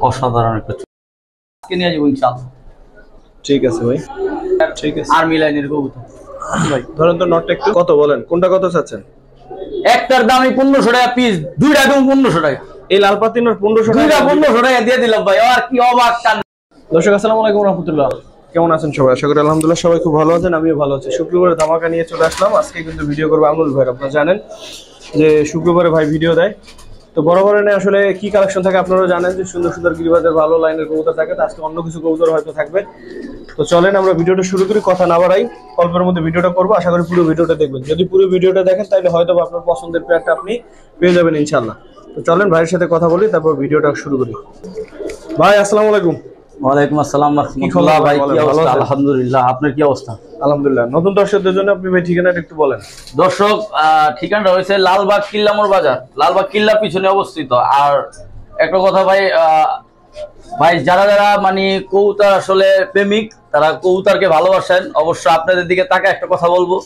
অসাধারণ একটা আজকে নিয়ে যাবো ইনশাআল্লাহ। ঠিক আছে ভাই, ঠিক আছে। আর্মি লাইনের কবুতর ভাই ধরেন তো নটটা একটু কত বলেন, কোনটা কত চাচ্ছেন? একটার দামই 1500 টাকা পিস, দুইটা দাম 1500 টাকা। এই লাল পাতিনোর 1500 টাকা, 1500 টাকা দিয়ে দিলাম ভাই। আর কি অবাক কান। দর্শক আসসালামু আলাইকুম রাহমাতুল্লাহ, কেমন আছেন সবাই? আশা করি আলহামদুলিল্লাহ সবাই খুব ভালো আছেন, আমিও ভালো আছি। শুক্রবারে ধামাকা নিয়ে চলে আসলাম। আজকে কিন্তু ভিডিও করবো আমনুল ভাই। আপনারা জানেন যে শুক্রবারে ভাই ভিডিও দেয়, তো বরাবরের আসলে কি কালেকশন থাকে আপনারা জানেন যে সুন্দর সুন্দর গিরিবাজের ভালো লাইনের কবুতর থাকে। তো আজকে অন্য কিছু কবুতর হয়তো থাকবে। তো চলেন আমরা ভিডিওটা শুরু করি, কথা না বাড়াই, অল্পের মধ্যে ভিডিওটা করবো। আশা করি পুরো ভিডিওটা দেখবেন। যদি পুরো ভিডিওটা দেখেন তাহলে হয়তো আপনার পছন্দের পেয়ারটা আপনি পেয়ে যাবেন ইনশাল্লাহ। তো চলেন ভাইয়ের সাথে কথা বলি, তারপর ভিডিওটা শুরু করি। ভাই আসসালামু আলাইকুম। ওয়ালাইকুম আসসালাম রাহমাতুল্লাহ। ভাই কি অবস্থা? আলহামদুলিল্লাহ, আপনার কি অবস্থা? আলহামদুলিল্লাহ। নতুন দর্শকদের জন্য আপনি ভাই ঠিকানাটা একটু বলেন। দর্শক ঠিকানাটা হয়েছে লালবাগ কিল্লামোর বাজার, লালবাগ কিল্লার পিছনে অবস্থিত। আর একটা কথা ভাই, ভাই যারা যারা মানে কবুতর আসলে প্রেমিক, তারা কবুতরকে ভালোবাসেন, অবশ্য আপনাদের দিকে তাকে একটা কথা বলবো,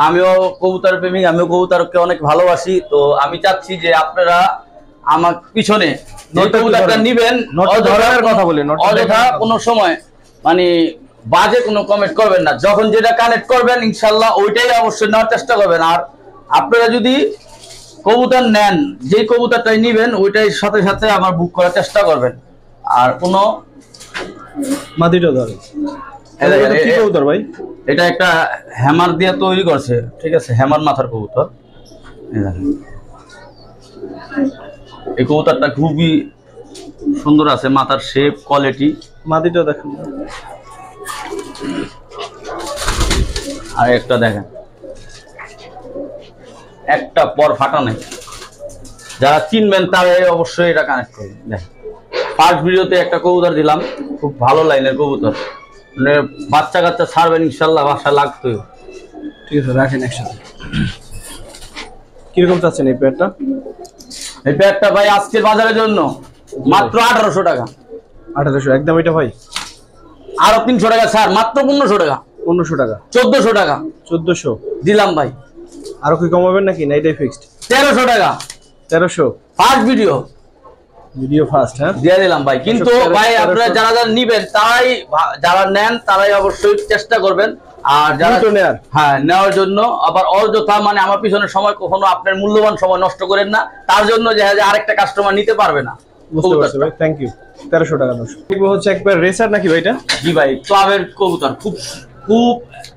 আমিও কবুতর প্রেমিক, আমিও কবুতরকে অনেক ভালোবাসি। তো আমি চাচ্ছি যে আপনারা আমার পিছনে কবুতরটা নিবেন, অযথা কোনো সময় মানে বাজে কোনো কমেন্ট করবেন না। যখন যেটা কানেক্ট করবেন ইনশাল্লাহ ওইটাই অবশ্যই নেওয়ার চেষ্টা করবেন। আর আপনারা যদি কবুতর নেন, যে কবুতরটাই নিবেন ওইটাই সাথে সাথে আমার বুক করার চেষ্টা করবেন। আর কোনো মাদিটা ধরে কি কবুতর ভাই? এটা একটা হ্যামার দিয়ে তৈরি করছে, ঠিক আছে, হ্যামার মাথার কবুতর। এই কবুতরটা খুবই সুন্দর আছে, মাথার শেপ কোয়ালিটি। মাদিটা দেখেন, আর একটা দেখেন, একটা পর ফাটা নেই। যারা চিনবেন তারাই অবশ্যই এটা কানেক্ট করবেন। দেখেন ফার্স্ট ভিডিওতে একটা কবুতর দিলাম, খুব ভালো লাইনের কবুতর, মানে বাচ্চা কাচ্চা ছাড়বেন ইনশাল্লাহ, বাসা লাগতোই। ঠিক আছে রাখেন একসাথে। কিরকম চাচ্ছেন এই পেয়ারটা? এই পেয়ারটা ভাই আজকের বাজারের জন্য মাত্র 1800 টাকা। 1800 একদম এটা ভাই? আরো 300 টাকা স্যার, মাত্র 1500 টাকা। 1500 টাকা? 1400 টাকা। 1400 দিলাম ভাই। আরো কি কমাবেন নাকি? না এটাই ফিক্সড? 1300 টাকা। 1300 ফার্স্ট ভিডিও ফার্স্ট, হ্যাঁ দিয়ে দিলাম ভাই। কিন্তু ভাই আপনারা যারা যারা নিবেন তারাই, যারা নেন তারাই অবশ্যই চেষ্টা করবেন। আর যারা নেওয়ার জন্য আবার অযথা মানে আমার পিছনে সময়, কখনো আপনার মূল্যবান সময় নষ্ট করেন না, তার জন্য যে আরেকটা কাস্টমার নিতে পারবে না। বুঝতে পারছি ভাই, থ্যাংক ইউ। 1300 টাকা। দেখবো হচ্ছে একবার রেসার নাকি ভাই এটা? জি ভাই, ক্লাবের কবুতর। খুব খুব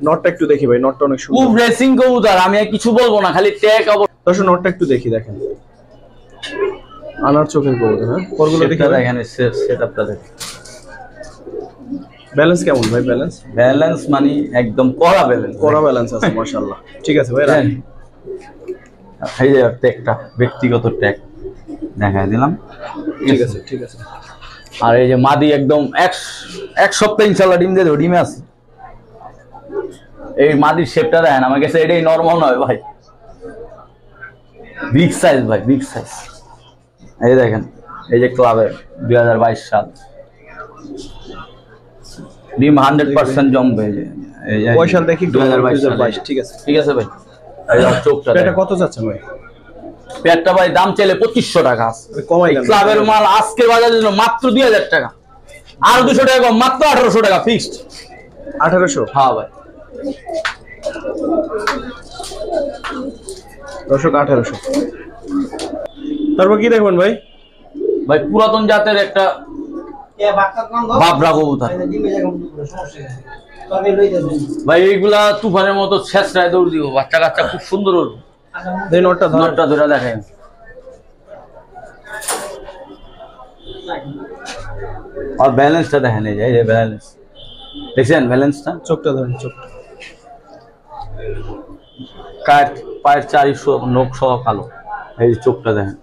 নটটা একটু দেখি ভাই, নটটা অনেক সুন্দর, খুব রেসিং কবুতর। আমি কিছু বলবো না, খালি ট্যাগ। অবশ্য নটটা একটু দেখি, দেখেন আনার চোখের কবুতর। হ্যাঁ পরগুলো দেখি, দেখেন সেটআপটা দেখেন। ব্যালেন্স কেমন ভাই? ব্যালেন্স মানে একদম কড়া ব্যালেন্স আছে মাশাআল্লাহ। ঠিক আছে ভাই, রাখেন। এই যে ট্যাগটা ব্যক্তিগত ট্যাগ দেখাই দিলাম। ঠিক আছে। আর এই যে মাদি একদম এক সপ্তাহ ইনশাআল্লাহ ডিম দিয়ে দেবো, ডিমে আছে। এই মাদির শেপটা দেখেন, আমার কাছে এটাই নরমাল নয় ভাই, বিগ সাইজ ভাই, বিগ সাইজ। এই দেখেন, এই যে ক্লাবের 2022 সাল, ডিম 100% জমবে। কয় সাল দেখি? 2022। ঠিক আছে ভাই। চোখটা এটা কত যাচ্ছে ভাই? পেয়ারটা ভাই দাম চাইলে 2500 টাকা। ক্লাবের মাল আজকে বাজারের জন্য মাত্র 2000 টাকা। আর 200 টাকা কম, মাত্র 1800 টাকা ফিক্সড। 1800? হ্যাঁ ভাই। দর্শক 1800। তারপর কি দেখবেন ভাই? ভাই পুরাতন জাতের একটা বাবরা কবুতর ভাই। এইগুলা তুফানের মতো ছেঁচড়ায় দৌড় দিব, বাচ্চা কাচ্চা খুব সুন্দর। নটটা ধরে দেখেন। আর ব্যালেন্সটা দেখেন, এই যে ব্যালেন্স দেখছেন, ব্যালেন্সটা। চোখটা ধরেন, চোখটা। পায়ের 400 নখ সহ কালো। এই যে চোখটা দেখেন,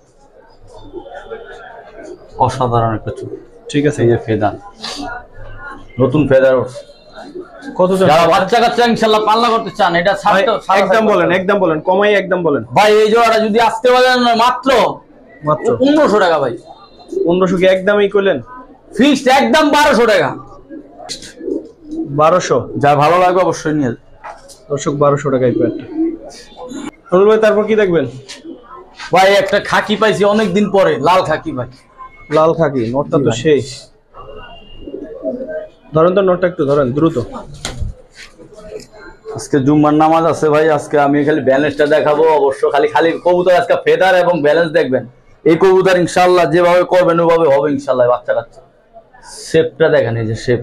অসাধারণ একটা চোখ। ঠিক আছে। এই যে ফেদার, নতুন ফেদার। কত যারা বাচ্চা কাচ্চা ইনশাআল্লাহ পাল্লা করতে চান, এটা একদম বলেন কমাই, একদম বলেন ভাই। এই জোড়াটা যদি আজকে বাজারে মাত্র 1500 টাকা ভাই। 1500 কি একদমই কইলেন? ফিক্সড একদম 1200 টাকা। 1200? যা ভালো লাগবে অবশ্যই নিয়ে। দর্শক 1200 টাকায় পেয়ারটা। অনুল ভাই তারপর কি দেখবেন? ভাই একটা খাকি পাইছি অনেকদিন পরে, লাল খাকি ভাই। লাল খাকি নটটা তো সেই। ধরেন তো নটটা একটু ধরেন দ্রুত। আজকে জুম্মার নামাজ আছে ভাই, আজকে আমি খালি ব্যালেন্সটা দেখাবো। অবশ্য খালি কবুতর আজকে ফেদার এবং ব্যালেন্স দেখবেন। এই কবুতর ইনশাআল্লাহ যেভাবে করবেন ওইভাবে হবে ইনশাআল্লাহ। বাচ্চা কাচ্চা শেপটা দেখেন, এই যে শেপ।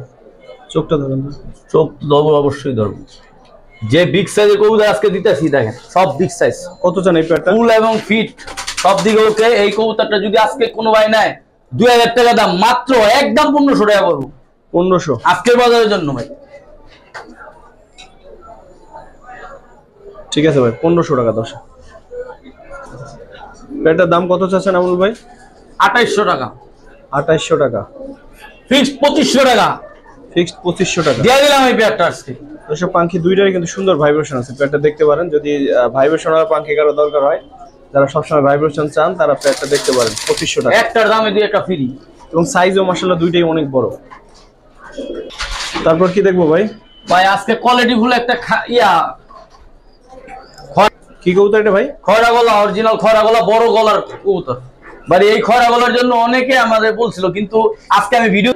চোখটা ধরেন, চোখ ধরবো, অবশ্যই ধরবো। যে বিগ সাইজের কবুতর আজকে দিতেছি দেখেন, সব বিগ সাইজ। কত চান এই পেয়ারটা? ফুল এবং ফিট সব দিকে ওকে। এই কবুতরটা যদি আজকে কোনো ভাই নেয় 2000 টাকা দাম, মাত্র একদম 1500 টাকা করবো। 1500 আজকের বাজারের জন্য ভাই। ঠিক আছে ভাই, 1500 টাকা। দর্শক পেয়ারটার দাম কত চাচ্ছেন আমুল ভাই? 2800 টাকা। 2800 টাকা ফিক্স 2500 টাকা। ফিক্সড 2500 টাকা দিয়ে দিলাম এই পেয়ারটা আজকে। দর্শক পাখি দুইটারই কিন্তু সুন্দর ভাইব্রেশন আছে, পেয়ারটা দেখতে পারেন। যদি ভাইব্রেশন আর পাখি কারো দরকার হয়, যারা সবসময় ভাইব্রেশন চান তারা পেয়ারটা দেখতে পারেন। 2500 টাকা। একটার দামে দিয়ে একটা ফ্রি। এবং সাইজও মাশাআল্লাহ দুইটাই অনেক বড়। তারপর কি দেখবো ভাই? ভাই আজকে কোয়ালিটি ফুল একটা কি কবুতর এটা ভাই? খয়রা গলা, অরিজিনাল খয়রা গলা, বড় গলার কবুতর। ভাই এই খয়রা গলার জন্য অনেকে আমাদের বলছিল, কিন্তু আজকে আমি ভিডিও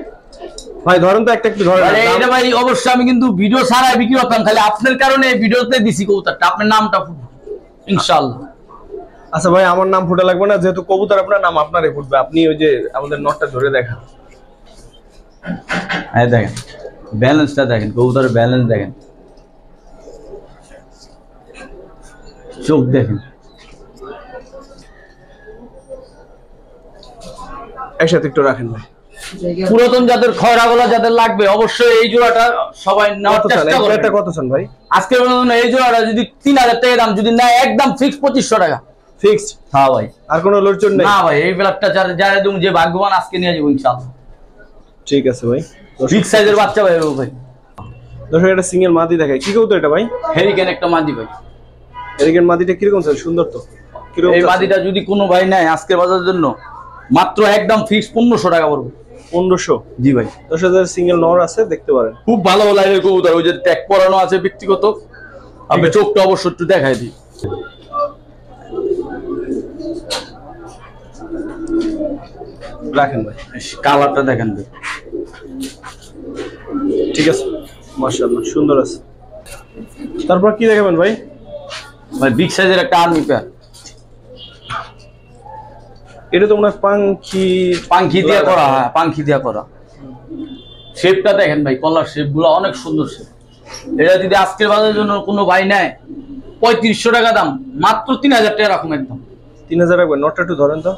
ভাই ধরেন তো একটা একটু ধরেন। এটা ভাই অবশ্যই আমি কিন্তু ভিডিও ছাড়াই বিক্রি করতাম, খালি আপনার কারণে এই ভিডিওতে দিছি কবুতরটা। আপনার নামটা ইনশাআল্লাহ। আচ্ছা ভাই, আমার নাম ফুটে লাগবে না, যেহেতু কবুতর আপনার, নাম আপনারই ফুটবে। আপনি ওই যে আমাদের নটটা ধরে দেখান। এই দেখেন ব্যালেন্সটা দেখেন, কবুতরের ব্যালেন্স দেখেন, চোখ দেখেন। একসাথে একটু রাখেন ভাই। পুরাতন জাতের খয়রা গলা যাদের লাগবে অবশ্যই এই জোড়াটা সবাই নেওয়ার চেষ্টা করবেন। এটা কত চান ভাই? আজকে এই জোড়াটা যদি 3000 টাকা দাম, যদি না একদম ফিক্স 2500 টাকা ফিক্সড। হ্যাঁ ভাই, আর কোনো লোডচন নেই? না ভাই, এই ব্লাডটা যারা দুম যে ভাগ্যবান আজকে নিয়ে যাবো ইনশাআল্লাহ। ঠিক আছে ভাই। বিগ সাইজের বাচ্চা ভাই। ভাই দর্শক এটা সিঙ্গেল মাদি দেখায়। কি কবুতর এটা ভাই? হেরিকেন একটা মাদি ভাই। হেরিকেন মাদিটা কিরকম স্যার? সুন্দর তো। কিরকম এই মাদিটা যদি কোনো ভাই নেয় আজকের বাজারের জন্য মাত্র একদম ফিক্স 1500 টাকা পড়বে। 1500? জি ভাই। 10,000 সিঙ্গেল নর আছে, দেখতে পারেন। খুব ভালো লাইনের কবুতর। ওই যে ট্যাগ পরানো আছে ব্যক্তিগত। আপনি চোখটা অবশ্যই একটু দেখাই দিই। রাখেন ভাই, কালারটা দেখেন ভাই। ঠিক আছে, মাশাআল্লাহ সুন্দর আছে। তারপর কি দেখাবেন ভাই? ভাই বিগ সাইজের একটা আর্মি পেয়ার। এটা তো মনে হয় পাখি দিয়ে করা। হ্যাঁ, পাখি দিয়ে করা। শেপটা দেখেন ভাই, কলার শেপ গুলো অনেক সুন্দর শেপ। এটা যদি আজকের বাজারের জন্য কোনো ভাই নেয় 3500 টাকা দাম, মাত্র 3000 টাকা রাখুন একদম। 3000 রাখবেন। নটটা একটু ধরেন তো।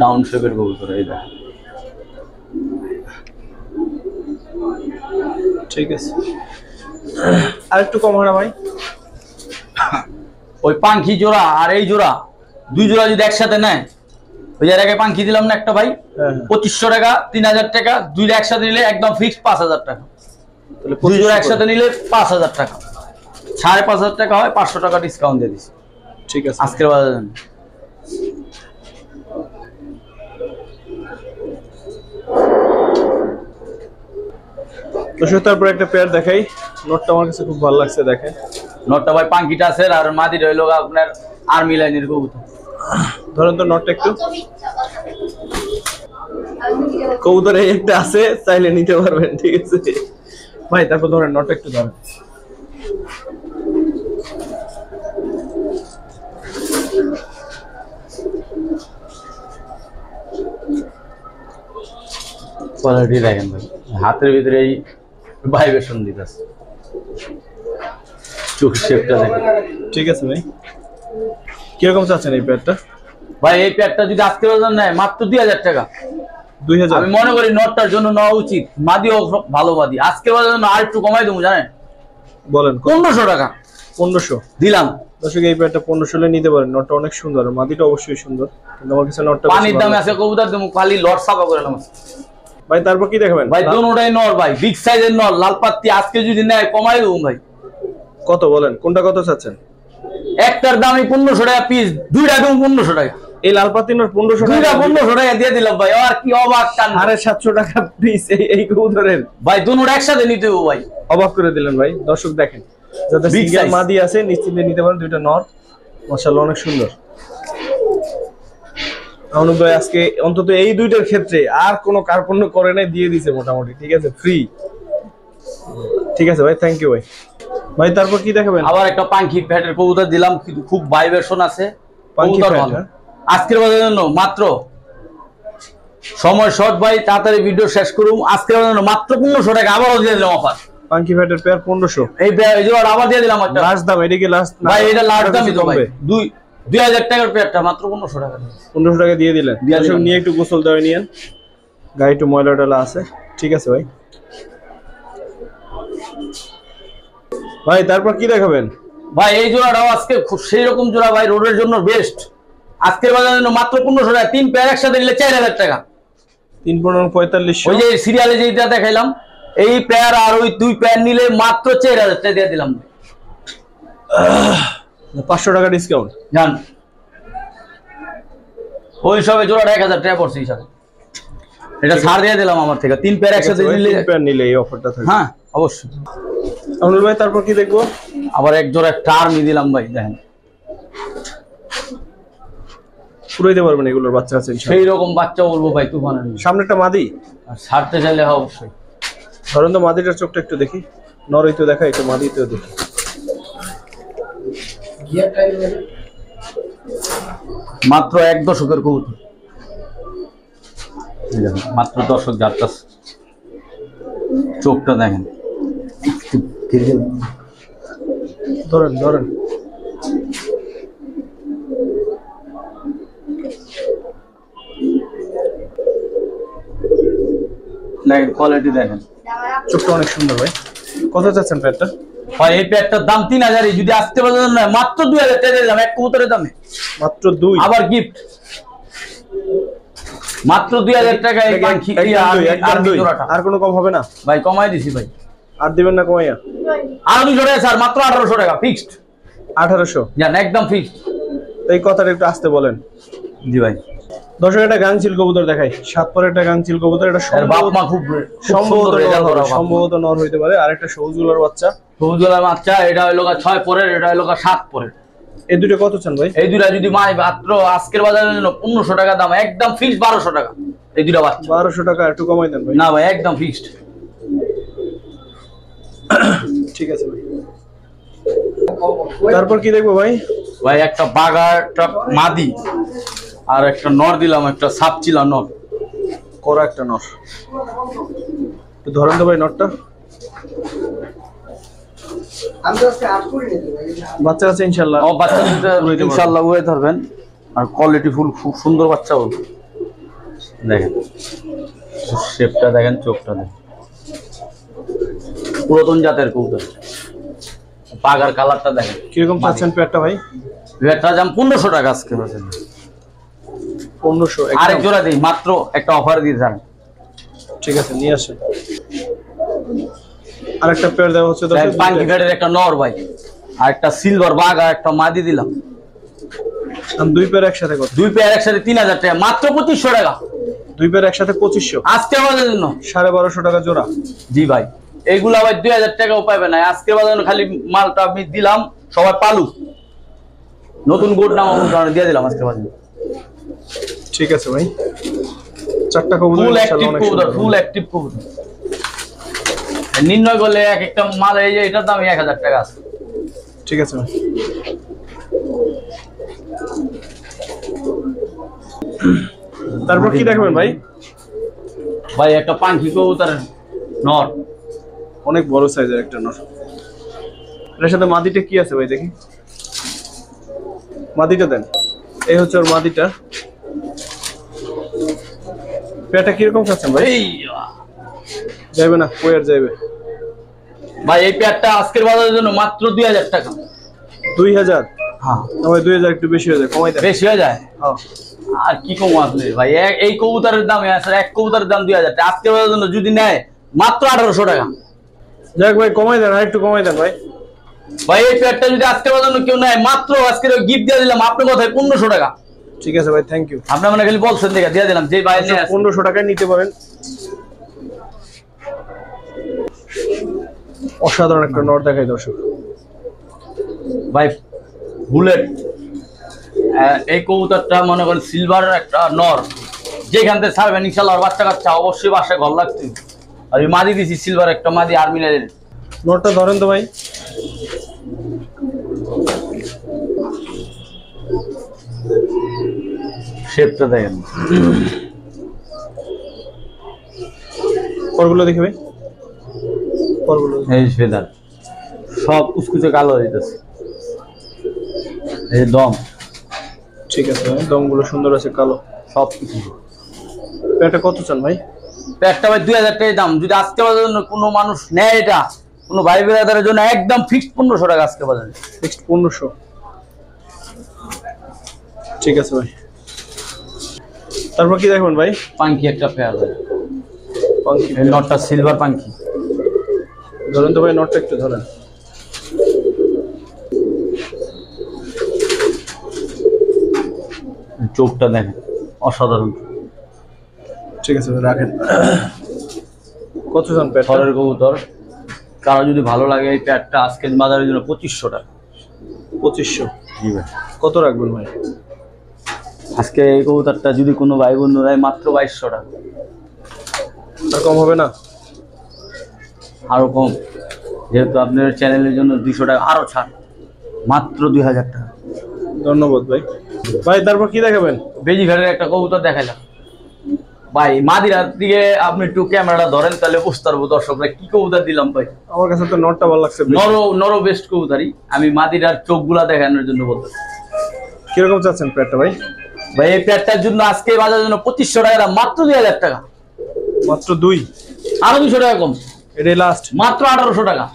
ডাউন শেপের কবুতর এই দেখেন। ঠিক আছে, আর একটু কম হয় না ভাই? ওই পাখি জোড়া আর এই জোড়া, দুই জোড়া যদি একসাথে নেয়, ওই যে আগে পাখি দিলাম না একটা ভাই, 2500 টাকা, 3000 টাকা, দুইটা একসাথে নিলে একদম ফিক্সড 5000 টাকা। দুই জোড়া একসাথে নিলে 5000 টাকা, 5500 টাকা হয়, 500 টাকা ডিসকাউন্ট দিয়ে দিচ্ছি। ঠিক আছে আজকের বাজারে জন্য। তারপর একটা পেয়ার দেখাই। নটটা আমার কাছে খুব ভালো লাগছে, দেখেন। নটটা ভাই পাঙ্কিটা আছে, আর মাদিটা হইলো আপনার আর্মি লাইনের কবুতর। ধরেন তো নটটা একটু। কবুতর এই একটা আছে, চাইলে নিতে পারবেন। ঠিক আছে ভাই, তারপর ধরেন নটটা একটু ধরেন। কোয়ালিটি দেখেন ভাই, হাতের ভিতরে এই ভাইব্রেশন দিতেছে, চোখ শেপটা দেখেন। ঠিক আছে ভাই, কিরকম চাচ্ছেন এই পেয়ারটা? ভাই এই পেয়ারটা যদি আজকের বাজার নেয় মাত্র 2000 টাকা। 2000? আমি মনে করি নটটার জন্য নেওয়া উচিত। মাদিও ভালো মাদি, আজকের বাজার জন্য আর একটু কমাই দেবো জানেন। বলেন 1500 টাকা 1500 দিলাম। দর্শক এই পেয়ারটা 1500 নিতে পারেন। নটটা অনেক সুন্দর, মাদিটা অবশ্যই সুন্দর, কিন্তু আমার কাছে নটটা পানির দামে আছে, কবুতর দেবো খালি লট সাফা করে নাম। ভাই তারপর কি দেখাবেন? ভাই দোনোটাই নর ভাই, বিগ সাইজের নর, লাল পাত্তি। আজকে যদি নেয় কমাই দেবো ভাই। কত বলেন, কোনটা কত চাচ্ছেন? একটার দামই 1500 টাকা পিস, দুইটা দেবো 1500 টাকা। এই লাল পাতিনোর 1500 টাকা 1500 টাকা দিয়ে দিলাম ভাই। আর কি অবাক কান 750 টাকা পিস এই কবুতরের ভাই, দুটোর একসাথে নিতে হবে ভাই। অবাক করে দিলেন ভাই। দর্শক দেখেন, যাদের সিঙ্গেল মাদি আছে নিশ্চিন্তে নিতে পারেন, দুইটা নর মাশাআল্লাহ অনেক সুন্দর। অনুপ ভাই আজকে অন্তত এই দুইটার ক্ষেত্রে আর কোনো কার্পণ্য করে নাই, দিয়ে দিছে মোটামুটি, ঠিক আছে, ফ্রি। ঠিক আছে ভাই, থ্যাংক ইউ ভাই। ভাই তারপর কি দেখাবেন? আবার একটা পাঙ্কি ফ্যাটের কবুতর দিলাম, কিন্তু খুব ভাইব্রেশন আছে কবুতর ভালো। আজকের বাজারের জন্য মাত্র সময় শর্ট ভাই, তাড়াতাড়ি ভিডিও শেষ করুন। আজকের বাজারের জন্য মাত্র 1500 টাকা আবারও দিয়ে দিলাম অফার। পাঙ্কি ফ্যাটের পেয়ার 1500, এই জোড়া আবার দিয়ে দিলাম একটা লাস্ট দাম। এটা কি লাস্ট ভাই? এটা লাস্ট দামই তো ভাই, 2000 টাকার পেয়ারটা মাত্র 1500 টাকা। 1500 টাকা দিয়ে দিলেন। দর্শক নিয়ে একটু গোসল দেওয়া নিয়েন, গায়ে একটু ময়লা টয়লা আছে। ঠিক আছে ভাই। ভাই তারপর কি দেখাবেন? ভাই এই জোড়াটাও আজকে খুব সেই রকম জোড়া ভাই, রোডের জন্য বেস্ট। আজকের বাজারের জন্য মাত্র 1500 টাকা, 3 পেয়ার একসাথে নিলে 4000 টাকা। 3 15 4500। ওই যে সিরিয়ালে যেটা দেখাইলাম, এই পেয়ার আর ওই 2 পেয়ার নিলে মাত্র 4000 টাকা দিয়ে দিলাম। 500 টাকা ডিসকাউন্ট জান, ওই সবে জোড়াটা 1000 টাকা পড়ছে হিসাবে। এটা ছাড় দিয়ে দিলাম আমার থেকে, 3 পেয়ার একসাথে নিলে। 3 পেয়ার নিলে এই অফারটা থাকে। হ্যাঁ অবশ্যই। অনুল ভাই তারপর কি দেখবো? আবার এক জোড়া একটা আর্মি দিলাম ভাই, দেখেন পুরাইতে পারবেন এগুলোর বাচ্চা আছে ইনশাআল্লাহ। সেই রকম বাচ্চা বলবো ভাই, তুফানের। সামনে একটা মাদি, আর ছাড়তে চাইলে অবশ্যই। ধরেন তো মাদিটার চোখটা একটু দেখি, নরই তো দেখা, একটু মাদিতেও দেখি। মাত্র 1 দশকের কবুতর, মাত্র 10 যারটা চোখটা দেখেন। ধরেন ধরেন। দেখেন কোয়ালিটি দেখেন, চোখটা অনেক সুন্দর ভাই। কত চাচ্ছেন পেয়ারটা? ভাই এই পেয়ারটার দাম 3000, যদি আসতে পারেন না মাত্র 2000 টাকা দিলাম এক কবুতরের দামে। মাত্র 2, আবার গিফট মাত্র 2000 টাকা। এই পাখি আর কোনো কম হবে না ভাই? কমাই দিছি ভাই। আর দিবেন না কমাইয়া? আর 200 টাকা স্যার, মাত্র 1800 টাকা ফিক্সড। 1800 জান, একদম ফিক্সড। এই কথাটা একটু আসতে বলেন। জি ভাই। দর্শক একটা গাংচিল কবুতর দেখাই, 7 পরে একটা গাংচিল কবুতর। এটা বাপ মা খুব সম্ভবত নর হইতে পারে। আর একটা সবুজগুলার বাচ্চা, সবুজগুলার বাচ্চা। এটা হইলো 6 পরের, এটা হইলো 7 পরের। এই দুটো কত চান ভাই? এই দুটা যদি মাত্র আজকের বাজারের জন্য 1500 টাকা দাম, একদম ফিক্সড 1200 টাকা। এই দুটা বাচ্চা 1200 টাকা, একটু কমাই দেন ভাই। না ভাই, একদম ফিক্সড। ঠিক আছে ভাই। তারপর কি দেখবো ভাই? ভাই একটা বাগার, একটা মাদি, আর একটা নর দিলাম, একটা সাপচিলা নর, করা একটা নর। একটু ধরেন তো ভাই নরটা। বাচ্চা আছে ইনশাআল্লাহ? ও বাচ্চা ইনশাআল্লাহ উড়ে ধরবেন। আর কোয়ালিটি ফুল, খুব সুন্দর বাচ্চা বল। দেখেন শেপটা দেখেন, চোখটা দেখেন, পুরাতন জাতের কবুতর। পাগার কালারটা দেখেন কিরকম চাচ্ছেন পেয়ারটা ভাই? পেয়ারটা দাম 1500 টাকা আজকে। 1500। আরেক জোড়া দিই, মাত্র একটা অফার দিয়ে যান। ঠিক আছে, নিয়ে আসেন। আরেকটা পেয়ার দেওয়া হচ্ছে পাঙ্কি ফ্যাটের একটা নর ভাই, আর একটা সিলভার বাঘ, আর একটা মাদি দিলাম। দুই পেয়ার একসাথে কত? 2 পেয়ার একসাথে 3000 টাকা, মাত্র 2500 টাকা। 2 পেয়ার একসাথে 2500 আজকে আমাদের জন্য। 1250 টাকা জোড়া। জি ভাই, এইগুলো আবার 2000 টাকাও পাবে না। আজকে বাজারে খালি মালটা আমি দিলাম, সবাই পালু নতুন গোট নাম কারণে দিয়ে দিলাম আজকে বাজারে। ঠিক আছে ভাই। 4টা কবুতর ফুল অ্যাক্টিভ কবুতর, ফুল অ্যাক্টিভ কবুতর। নির্ণয় করলে এক একটা মাল, এই যে এটার দাম 1000 টাকা আছে। ঠিক আছে ভাই। তারপর কি দেখবেন ভাই? ভাই একটা পাখি কবুতর নর, অনেক বড় সাইজের একটা নর। এর সাথে মাদিটা কি আছে ভাই দেখি? মাদিটা দেন। এই হচ্ছে ওর মাদিটা। পেয়ারটা কিরকম চাচ্ছেন ভাই? যাইবে না, কোয়ার যাইবে ভাই। এই পেয়ারটা আজকের বাজারের জন্য মাত্র 2000 টাকা। 2000? হ্যাঁ ভাই 2000 একটু বেশি হয়ে যায়, কমাই দেন। বেশি হয়ে যায়? হ্যাঁ। আর কি কম আসলে ভাই, এই কবুতরের দাম আছে, এক কবুতরের দাম 2000 টাকা। আজকের বাজারের জন্য যদি নেয় মাত্র 1800 টাকা। যাক ভাই, কমাই দেন, আর একটু কমাই দেন ভাই। ভাই এই পেয়ারটা যদি আজকের বাজারে কেউ নেয়, মাত্র আজকের গিফট দিয়ে দিলাম আপনার কথায় 1500 টাকা। ঠিক আছে ভাই, থ্যাংক ইউ। আপনার মানে খালি বলছেন দেখে দিয়ে দিলাম, যে বাইরে নিয়ে আসেন। 1500 টাকায় নিতে পারেন। অসাধারণ একটা নর দেখাই দর্শক ভাই বুলেট। এই কবুতরটা মনে করেন সিলভার একটা নর, যেখান থেকে ছাড়বেন ইনশাল্লাহ আর বাচ্চা কাচ্চা অবশ্যই বাসায় ঘর লাগতে। আর এই মাদি দিছি সিলভার একটা মাদি আর্মিনের। নরটা ধরেন তো ভাই। শেপটা দেখেন, পরগুলো দেখে ভাই, পরগুলো এই ফেদার সব কুচকুচে কালো হয়ে যাচ্ছে। এই দম, ঠিক আছে ভাই, দমগুলো সুন্দর আছে কালো। সব কিছু। এটা কত চান ভাই? একটা ভাই 2000 টাকা দাম। যদি আজকে বাজার জন্য কোনো মানুষ নেয়, এটা কোনো ভাই বেড়াদারের জন্য একদম ফিক্সড 1500 টাকা আজকে বাজারে। ফিক্সড 1500। ঠিক আছে ভাই। তারপর কি দেখবেন ভাই? পাঙ্কি একটা পেয়ার ভাই, পাঙ্কি এই নটটা সিলভার পাঙ্কি। ধরেন তো ভাই, নটটা একটু ধরেন। চোখটা দেখেন, অসাধারণ। ঠিক আছে ভাই, রাখেন। কত চান পেয়ার? থরের কবুতর, কারো যদি ভালো লাগে এই প্যাডটা আজকে বাজারের জন্য 2500 টাকা। 2500। জি ভাই। কত রাখবেন ভাই? আজকে এই কবুতরটা যদি কোনো ভাই বন্ধু নেয় মাত্র 2200 টাকা। আর কম হবে না? আরো কম, যেহেতু আপনার চ্যানেলের জন্য 200 টাকা আরো ছাড়, মাত্র 2000 টাকা। ধন্যবাদ ভাই। ভাই তারপর কি দেখাবেন? বেজি ঘাটের একটা কবুতর দেখাইলাম ভাই। মাদিরার দিকে আপনি একটু ক্যামেরাটা ধরেন, তাহলে বুঝতে পারবো দর্শকরা কি কবুতর দিলাম ভাই। আমার কাছে তো নটটা ভালো লাগছে। নর বেস্ট কবুতরই। আমি মাদিরার চোখগুলা দেখানোর জন্য বলতে। কিরকম চাচ্ছেন প্যাডটা ভাই? ভাই এই প্যাডটার জন্য আজকে বাজারের জন্য 2500 টাকা দাম, মাত্র 2000 টাকা। মাত্র 2? আরো 200 টাকা কম, এটাই লাস্ট? মাত্র 1800 টাকা।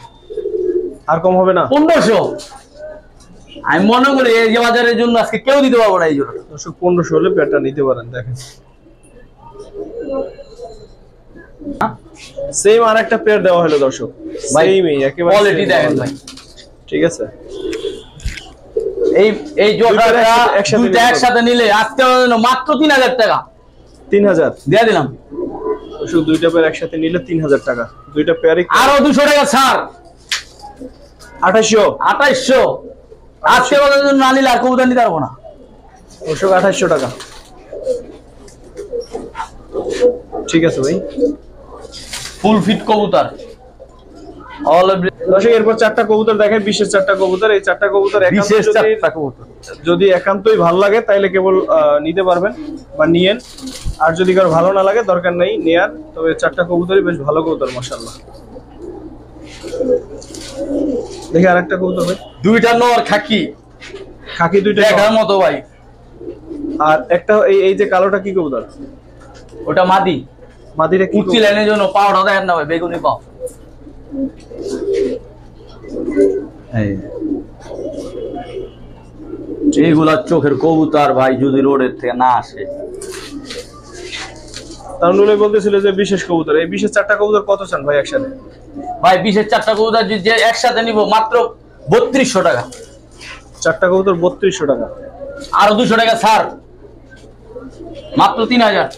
আর কম হবে না? 1500। আমি মনে করি এই যে বাজারের জন্য আজকে কেউ দিতে পারবো না এই জন্য। 1500 হলে প্যাডটা নিতে পারেন। দেখেন সেম আর একটা পেয়ার দেওয়া হলো দর্শক, সেমই একেবারে কোয়ালিটি দেখেন ভাই। ঠিক আছে, এই জোড়াটা দুইটা একসাথে নিলে আজকে মাত্র 3000 টাকা। 3000 দিয়ে দিলাম দর্শক। দুইটা পেয়ার একসাথে নিলে 3000 টাকা। দুইটা পেয়ারই আরো 200 টাকা ছাড়, 2800। আজকে বাজারের জন্য না নিলে আর কবুতর নিতে পারবো না দর্শক। 2800 টাকা। ঠিক আছে ভাই, ফুল ফিট কবুতর। দর্শক এরপর 4টা কবুতর দেখেন, বিশেষ 4টা কবুতর। এই 4টা কবুতর যদি একান্তই ভালো লাগে তাহলে কেবল নিতে পারবেন বা নিয়েন। আর যদি কারো ভালো না লাগে দরকার নেই নেয়ার। তবে 4টা কবুতরই বেশ ভালো কবুতর মাশাআল্লাহ। দেখি আরেকটা কবুতর ভাই। দুইটা নর খাকি, খাকি দুইটা দেখার মতো ভাই। আর একটা এই যে কালোটা কি কবুতর? ওটা মাদি। মাদিটা কি? কুচি লাইনের জন্য পাওয়াটা দেখেন না ভাই, বেগুনি পাও। এইগুলা চোখের কবুতর ভাই, যদি রোডের থেকে না আসে। তারুণুলে বলতেছিল যে বিশেষ কবুতর। এই বিশেষ 4টা কবুতর কত চান ভাই একসাথে? ভাই বিশেষ 4টা কবুতর যে একসাথে নিব মাত্র 3200 টাকা। 4টা কবুতর 3200 টাকা। আরো 200 টাকা ছাড়, মাত্র 3000।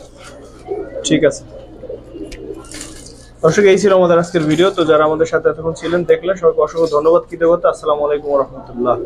ঠিক আছে দর্শক, এই ছিল আমাদের আজকের ভিডিও। তো যারা আমাদের সাথে এতক্ষণ ছিলেন, দেখলেন, সবাইকে অসংখ্য ধন্যবাদ, কৃতজ্ঞতা। আসসালামু আলাইকুম ওয়া রাহমাতুল্লাহ।